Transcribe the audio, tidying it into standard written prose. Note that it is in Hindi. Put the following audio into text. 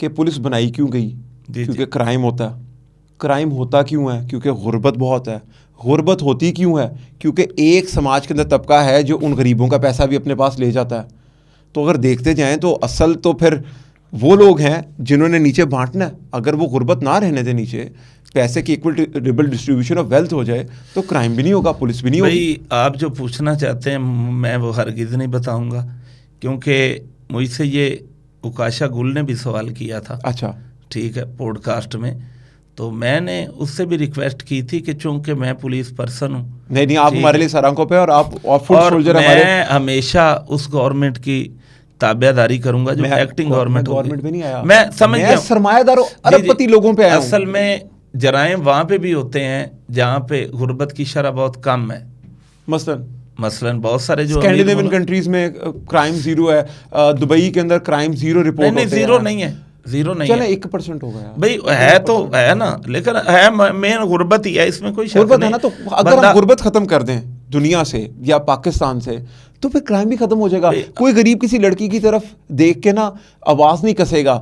कि पुलिस बनाई क्यों गई? क्योंकि क्राइम होता है। क्राइम होता क्यों है? क्योंकि गुर्बत बहुत है। गुर्बत होती क्यों है? क्योंकि एक समाज के अंदर तबका है जो उन गरीबों का पैसा भी अपने पास ले जाता है। तो अगर देखते जाएं तो असल तो फिर वो लोग हैं जिन्होंने नीचे बांटना है। अगर वो गुर्बत ना रहने दें, नीचे पैसे की इक्वल डिस्ट्रीब्यूशन ऑफ वेल्थ हो जाए तो क्राइम भी नहीं होगा, पुलिस भी नहीं होगी। भाई आप जो पूछना चाहते हैं मैं वो हरगिज़ नहीं बताऊंगा, क्योंकि मुझसे ये उकाशा गुल ने भी सवाल किया था। अच्छा, ठीक है, पॉडकास्ट में। तो मैंने उससे भी रिक्वेस्ट की थी कि चूंकि मैं पुलिस पर्सन हूँ, नहीं आप हमारे लिए सरांकों पे और आप फुट और सोल्जर मैं हमारे। हमेशा उस गवर्नमेंट की ताबेदारी करूंगा जो एक्टिंग गवर्नमेंट होगी। गवर्नमेंट में नहीं आया, मैं समझ गया, सरमायादारों जी, अरबपति लोगों पे आया हूं। असल में जराइम वहाँ पे भी होते हैं जहाँ पे गुर्बत की शरह बहुत कम है। मसलन बहुत सारे जो स्कैंडिनेवियन कंट्रीज में क्राइम जीरो है, दुबई के अंदर क्राइम जीरो रिपोर्ट नहीं, जीरो नहीं है, जीरो नहीं है। 1% हो गया भाई है तो है ना, लेकिन है मेन गुर्बत ही है, इसमें कोई शक गुर्बत नहीं है ना। तो अगर हम गुर्बत खत्म कर दें दुनिया से या पाकिस्तान से तो फिर क्राइम भी खत्म हो जाएगा। कोई गरीब किसी लड़की की तरफ देख के ना आवाज नहीं कसेगा।